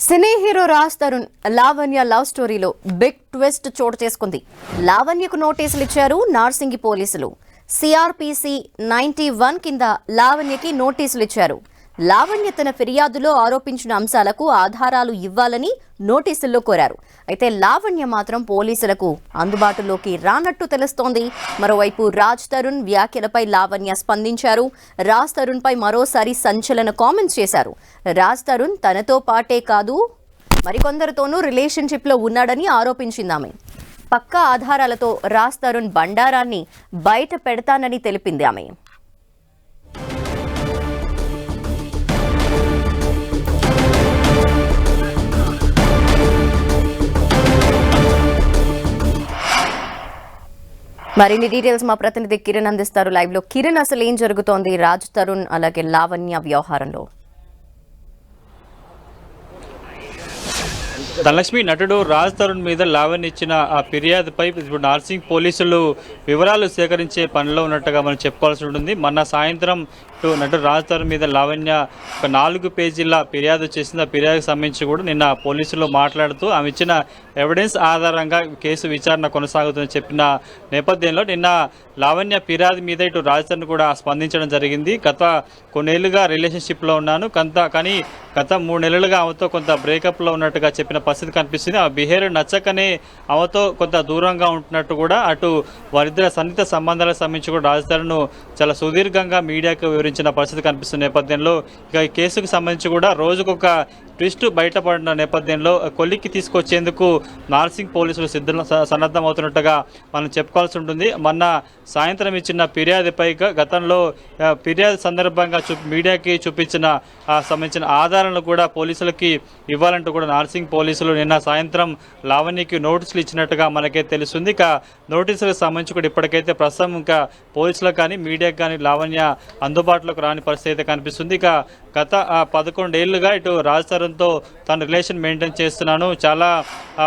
Cine hero Raj Tarun Lavanya love స్టోరీలో big twist చోటు చేసుకుంది. లావణ్యకు నోటీసులు ఇచ్చారు నార్సింగి పోలీసులు. సిఆర్పిసి 91 కింద లావణ్యకి నోటీసులు ఇచ్చారు. లావణ్య తన ఫిర్యాదులో ఆరోపించిన అంశాలకు ఆధారాలు ఇవ్వాలని నోటీసుల్లో కోరారు. అయితే లావణ్య మాత్రం పోలీసులకు అందుబాటులోకి రానట్టు తెలుస్తోంది. మరోవైపు రాజ్ తరుణ్ వ్యాఖ్యలపై లావణ్య స్పందించారు. రాజ్ తరుణ్ పై మరోసారి సంచలన కామెంట్స్ చేశారు. రాజ్ తరుణ్ తనతో పాటే కాదు మరికొందరితోనూ రిలేషన్షిప్ లో ఉన్నాడని ఆరోపించిందామె. పక్కా ఆధారాలతో రాజ్ తరుణ్ బండారాన్ని బయట పెడతానని తెలిపింది ఆమె. మరిన్ని డీటెయిల్స్ మా ప్రతినిధి కిరణ్ అందిస్తారు లైవ్ లో. కిరణ్, అసలు ఏం జరుగుతోంది రాజ్ తరుణ్ అలాగే లావణ్య వ్యవహారంలో? ధనలక్ష్మి, నటుడు రాజ్ తరుణ్ మీద లావణ్య ఇచ్చిన ఆ ఫిర్యాదుపై ఇప్పుడు నార్సింగ్ పోలీసులు వివరాలు సేకరించే పనిలో ఉన్నట్టుగా మనం చెప్పుకోవాల్సి ఉంటుంది. మొన్న సాయంత్రం నటుడు రాజ్ తరుణ్ మీద లావణ్య ఒక 4 పేజీల ఫిర్యాదు చేసింది. ఆ ఫిర్యాదుకు సంబంధించి కూడా నిన్న పోలీసులు మాట్లాడుతూ ఆమె ఇచ్చిన ఎవిడెన్స్ ఆధారంగా కేసు విచారణ కొనసాగుతుందని చెప్పిన నేపథ్యంలో నిన్న లావణ్య ఫిర్యాదు మీద ఇటు రాజ్ తరుణ్ కూడా స్పందించడం జరిగింది. గత కొన్నేళ్లుగా రిలేషన్షిప్లో ఉన్నాను, కానీ గత 3 నెలలుగా ఆమెతో కొంత బ్రేకప్లో ఉన్నట్టుగా చెప్పిన పరిస్థితి కనిపిస్తుంది. ఆ బిహేవియర్ నచ్చకనే ఆమెతో కొంత దూరంగా ఉంటున్నట్టు కూడా అటు వారిద్దరి సన్నిహిత సంబంధాలకు సంబంధించి కూడా రాజ్ తరుణ్ చాలా సుదీర్ఘంగా మీడియాకు వివరించిన పరిస్థితి కనిపిస్తున్న నేపథ్యంలో ఇక ఈ కేసుకు సంబంధించి కూడా రోజుకొక ట్విస్ట్ బయటపడిన నేపథ్యంలో కొలిక్కి తీసుకొచ్చేందుకు నార్సింగ్ పోలీసులు సన్నద్ధమవుతున్నట్టుగా మనం చెప్పుకోవాల్సి ఉంటుంది. మొన్న సాయంత్రం ఇచ్చిన ఫిర్యాదుపై గతంలో ఫిర్యాదు సందర్భంగా మీడియాకి చూపించిన సంబంధించిన ఆధారాలను కూడా పోలీసులకి ఇవ్వాలంటూ కూడా నార్సింగ్ పోలీసులు నిన్న సాయంత్రం లావణ్యకి నోటీసులు ఇచ్చినట్టుగా మనకే తెలుస్తుంది. ఇక నోటీసులకు సంబంధించి కూడా ఇప్పటికైతే ప్రస్తుతం ఇంకా పోలీసులకు కానీ మీడియాకి కానీ లావణ్య అందుబాటులోకి రాని పరిస్థితి అయితే కనిపిస్తుంది. ఇక గత 11 ఏళ్లుగా ఇటు రాజ్ తరుణ్తో తన రిలేషన్ మెయింటైన్ చేస్తున్నాను, చాలా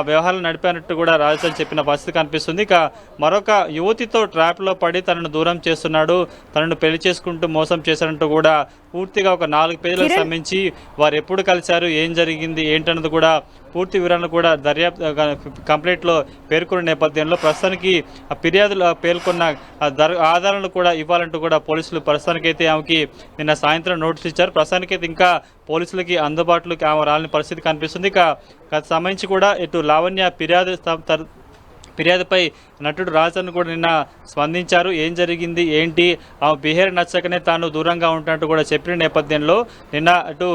వ్యవహారాలు నడిపినట్టు కూడా రాజ్ తరుణ్ చెప్పిన పరిస్థితి కనిపిస్తుంది. ఇక మరొక యువతితో ట్రాప్లో పడి తనను దూరం చేస్తున్నాడు, తనను పెళ్లి చేసుకుంటూ మోసం చేశారంటూ కూడా పూర్తిగా ఒక 4 పేజీలకు సంబంధించి వారు ఎప్పుడు కలిశారు, ఏం జరిగింది ఏంటన్నది కూడా పూర్తి వివరణ కూడా దర్యాప్తు కంప్లైంట్లో పేర్కొన్న నేపథ్యంలో ప్రస్తుతానికి ఆ ఫిర్యాదులో పేర్కొన్న ఆధారాలను కూడా ఇవ్వాలంటూ కూడా పోలీసులు ప్రస్తుతానికైతే ఆమెకి నిన్న సాయంత్రం నోటీసులు ఇచ్చారు. ప్రస్తుతానికైతే ఇంకా పోలీసులకి అందుబాటులోకి ఆమె రాని పరిస్థితి కనిపిస్తుంది. ఇక సంబంధించి కూడా ఇటు లావణ్య ఫిర్యాదుపై నటుడు రాజ్ తరుణ్ కూడా నిన్న స్పందించారు. ఏం జరిగింది ఏంటి, ఆ బిహేవియర్ నచ్చకనే తాను దూరంగా ఉంటున్నట్టు కూడా చెప్పిన నేపథ్యంలో నిన్న అటు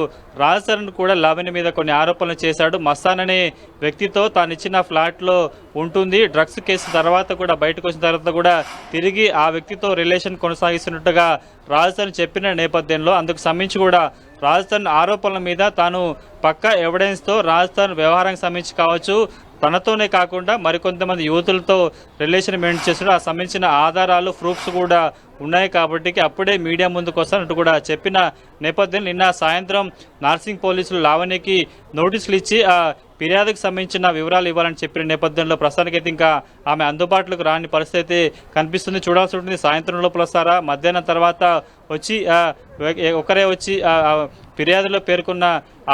రాజ్ తరుణ్ కూడా లావణ్య మీద కొన్ని ఆరోపణలు చేశాడు. మస్తాన్ అనే వ్యక్తితో తాను ఇచ్చిన ఫ్లాట్లో ఉంటుంది, డ్రగ్స్ కేసు తర్వాత కూడా బయటకు వచ్చిన తర్వాత కూడా తిరిగి ఆ వ్యక్తితో రిలేషన్ కొనసాగిస్తున్నట్టుగా రాజ్ తరుణ్ చెప్పిన నేపథ్యంలో అందుకు సంబంధించి కూడా రాజ్ తరుణ్ ఆరోపణల మీద తాను పక్కా ఎవిడెన్స్తో రాజ్ తరుణ్ వ్యవహారానికి సంబంధించి కావచ్చు, తనతోనే కాకుండా మరికొంతమంది యువతులతో రిలేషన్ మెయింటైన్ చేస్తున్నారు, ఆ సంబంధించిన ఆధారాలు ప్రూఫ్స్ కూడా ఉన్నాయి కాబట్టి అప్పుడే మీడియా ముందుకు వస్తానంటూ కూడా చెప్పిన నేపథ్యంలో నిన్న సాయంత్రం నార్సింగ్ పోలీసులు లావణ్యకి నోటీసులు ఇచ్చి ఆ ఫిర్యాదుకు సంబంధించిన వివరాలు ఇవ్వాలని చెప్పిన నేపథ్యంలో ప్రస్తుతానికైతే ఇంకా ఆమె అందుబాటులోకి రాని పరిస్థితి కనిపిస్తుంది. చూడాల్సి ఉంటుంది సాయంత్రం లోపల వస్తారా, మధ్యాహ్నం తర్వాత వచ్చి ఒకరే వచ్చి ఫిర్యాదులో పేర్కొన్న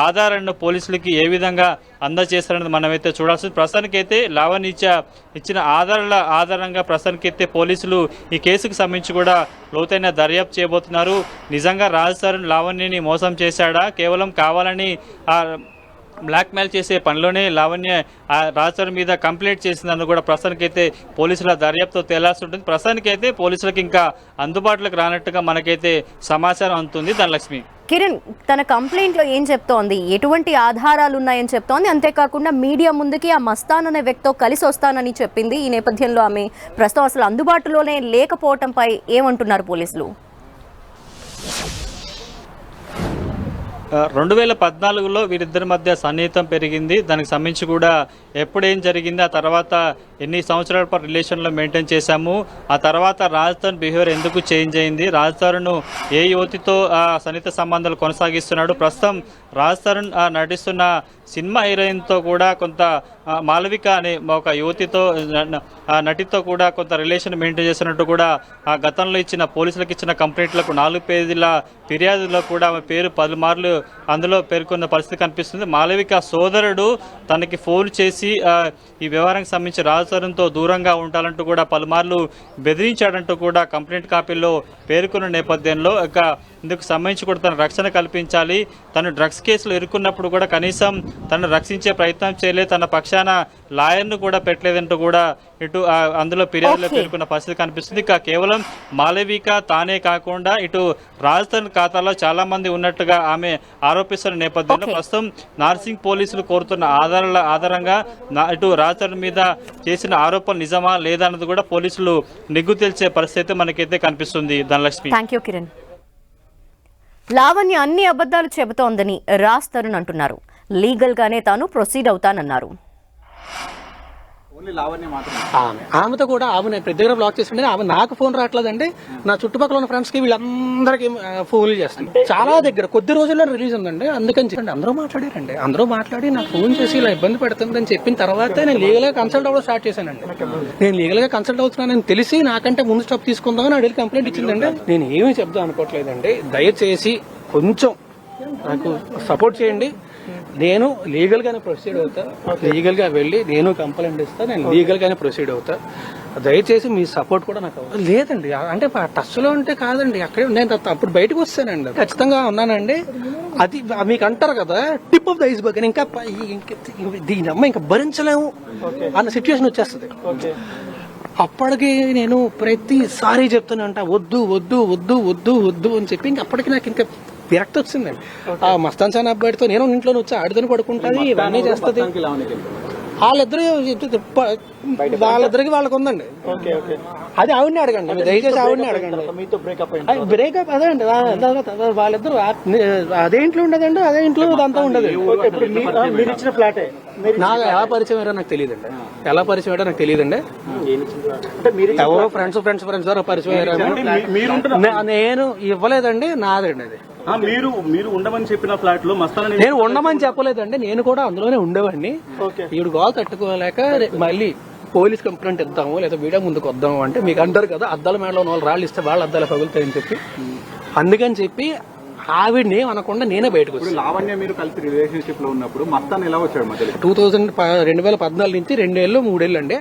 ఆధారాలను పోలీసులకి ఏ విధంగా అందజేస్తారన్నది మనమైతే చూడాల్సింది. ప్రస్తుతానికైతే లావణ్య ఇచ్చిన ఆధారాల ఆధారంగా ప్రస్తుతానికైతే పోలీసులు ఈ కేసుకు సంబంధించి కూడా లోతైన దర్యాప్తు చేయబోతున్నారు. నిజంగా రాజ్ తరుణ్ లావణ్యని మోసం చేశాడా, కేవలం కావాలని బ్లాక్మెయిల్ చేసే పనిలోనే లావణ్య రాజ్ తరుణ్ మీద కంప్లైంట్ చేసిందని కూడా ప్రస్తుతానికైతే పోలీసుల దర్యాప్తు తేలాల్సి ఉంటుంది. ప్రస్తుతానికైతే పోలీసులకు ఇంకా అందుబాటులోకి రానట్టుగా మనకైతే సమాచారం అందుతుంది. ధనలక్ష్మి, కిరణ్, తన కంప్లైంట్ లో ఏం చెప్తోంది, ఎటువంటి ఆధారాలు ఉన్నాయని చెప్తోంది, అంతేకాకుండా మీడియా ముందుకి ఆ మస్తాన్ అనే వ్యక్తితో కలిసి వస్తానని చెప్పింది. ఈ నేపథ్యంలో ఆమె ప్రస్తుతం అసలు అందుబాటులోనే లేకపోవడంపై ఏమంటున్నారు పోలీసులు? 2014లో వీరిద్దరి మధ్య సన్నిహితం పెరిగింది. దానికి సంబంధించి కూడా ఎప్పుడేం జరిగింది, ఆ తర్వాత ఎన్ని సంవత్సరాల పాటు రిలేషన్లో మెయింటైన్ చేశాము, ఆ తర్వాత రాజ్ తరుణ్ బిహేవియర్ ఎందుకు చేంజ్ అయింది, రాజ్ తరుణ్ ఏ యువతితో సన్నిహిత సంబంధాలు కొనసాగిస్తున్నాడు, ప్రస్తుతం రాజ్ తరుణ్ నటిస్తున్న సినిమా హీరోయిన్తో కూడా కొంత మాలవిక అనే ఒక యువతితో నటితో కూడా కొంత రిలేషన్ మెయింటైన్ చేస్తున్నట్టు కూడా గతంలో ఇచ్చిన పోలీసులకు ఇచ్చిన కంప్లైంట్లకు 4 పేజీల ఫిర్యాదులో కూడా ఆమె పేరు 10 మార్లు అందులో పేర్కొన్న పరిస్థితి కనిపిస్తుంది. మాలవిక సోదరుడు తనకి ఫోన్ చేసి ఈ వ్యవహారానికి సంబంధించి రాజ్ తరుణ్తో దూరంగా ఉండాలంటూ కూడా పలుమార్లు బెదిరించాడంటూ కూడా కంప్లైంట్ కాపీల్లో పేర్కొన్న నేపథ్యంలో ఇక ఇందుకు సంబంధించి కూడా తన రక్షణ కల్పించాలి, తను డ్రగ్స్ కేసులు ఇరుక్కున్నప్పుడు కూడా కనీసం తను రక్షించే ప్రయత్నం చేయలేదు, తన పక్షాన లాయర్ను కూడా పెట్టలేదంటూ కూడా ఇటు అందులో ఫిర్యాదులో పేర్కొన్న పరిస్థితి కనిపిస్తుంది. ఇక కేవలం మాలవిక తానే కాకుండా ఇటు రాజ్ తరుణ్ ఖాతాలో చాలా మంది ఉన్నట్టుగా ఆమె ఆరోపిస్తున్న నేపథ్యంలో ప్రస్తుతం నార్సింగ్ పోలీసులు కోరుతున్న ఆధారంగా ఇటు రాజ్ తరుణ్ మీద చేసిన ఆరోపణలు నిజమా లేదా అన్నది కూడా పోలీసులు నిగ్గు తెలిసే పరిస్థితి మనకైతే కనిపిస్తుంది. ధనలక్ష్మి. Thank you Kiran. లావణ్య అన్ని అబద్ధాలు చెబుతోందని రాజ్ తరుణ్ అంటున్నారు. లీగల్ గానే తాను ప్రొసీడ్ అవుతానన్నారు. ఆమెతో కూడా ఆమె దగ్గర బ్లాక్ చేస్తుంటే ఆమె నాకు ఫోన్ రావట్లేదండి, నా చుట్టుపక్కల ఉన్న ఫ్రెండ్స్ కి వీళ్ళందరికీ ఫోన్లు చేస్తుంది. చాలా దగ్గర కొద్ది రోజుల్లో రిలీజ్ ఉందండి. అందుకని చెప్పండి అందరూ మాట్లాడారండి. అందరూ మాట్లాడి నాకు ఫోన్ చేసి ఇలా ఇబ్బంది పెడుతుందని చెప్పిన తర్వాత నేను లీగల్ గా కన్సల్ట్ అవ్వడం స్టార్ట్ చేశానండి. నేను లీగల్ గా కన్సల్ట్ అవుతున్నానని తెలిసి నాకంటే ముందు స్టాప్ తీసుకుందామని అడిగి కంప్లైంట్ ఇచ్చిందండి. నేను ఏమీ చెప్దాం అనుకోవట్లేదండి. దయచేసి కొంచెం నాకు సపోర్ట్ చేయండి. నేను లీగల్ గానే ప్రొసీడ్ అవుతా, లీగల్ గా వెళ్ళి నేను కంప్లైంట్ ఇస్తా, నేను లీగల్ గానే ప్రొసీడ్ అవుతా. దయచేసి మీ సపోర్ట్ కూడా నాకు లేదండి. అంటే టచ్ లో ఉంటే కాదండి, అక్కడే నేను అప్పుడు బయటకు వస్తానండి, ఖచ్చితంగా ఉన్నానండి. అది మీకు అంటారు కదా టిప్ ఆఫ్ ద ఐస్ బర్గ్, ఇంకా దీని అమ్మ ఇంకా భరించలేము అన్న సిచ్యువేషన్ వచ్చేస్తుంది. అప్పటికి నేను ప్రతిసారి చెప్తూనే ఉంటా వద్దు వద్దు వద్దు వద్దు వద్దు అని చెప్పి ఇంక అప్పటికి నాకు ఇంకా విరక్తి వచ్చిందండి. ఆ మస్తాన్ సాన్ అబ్బాయితో నేను ఇంట్లో వచ్చి ఆడుదని పడుకుంటుంది, ఇవన్నీ చేస్తుంది. వాళ్ళిద్దరికి వాళ్ళకు ఉందండి. అది ఆవిడని అడగండి, దయచేసి ఆవిడని అడగండి. బ్రేకప్ అదే అండి, వాళ్ళిద్దరు అదే ఇంట్లో ఉండదండి, అదే ఇంట్లో అంతా ఉండదు. నాకు ఎలా పరిచయం అయ్యారో నాకు తెలియదండి, ఎలా పరిచయం అయ్యారో నాకు తెలియదండి. ఎవరో ఫ్రెండ్స్ ద్వారా పరిచయం అయ్యారు. నేను ఇవ్వలేదండి, నాదండి అది. మీరు ఉండమని చెప్పిన ఫ్లాట్ లో నేను ఉండమని చెప్పలేదండి, నేను కూడా అందులోనే ఉండేవాడిని. ఈవిడ గోల్ తట్టుకోలేక మళ్ళీ పోలీస్ కంప్లైంట్ ఇద్దాము లేదా వీడియో ముందుకు వద్దాము అంటే మీకు అంటారు కదా అద్దాల మేడలో వాళ్ళు రాళ్ళు ఇస్తే వాళ్ళ అద్దాలు పగులుతాయని చెప్పి, అందుకని చెప్పి ఆవిడని అనకుండా నేనే బయటకు వచ్చాను. లావణ్య మీరు కలిసి రిలేషన్షిప్ లో ఉన్నప్పుడు మస్తాన్ ఎలా వచ్చాడు మధ్యలో? 2014 నుంచి 2 ఏళ్ళు 3 ఏళ్ళు అండి.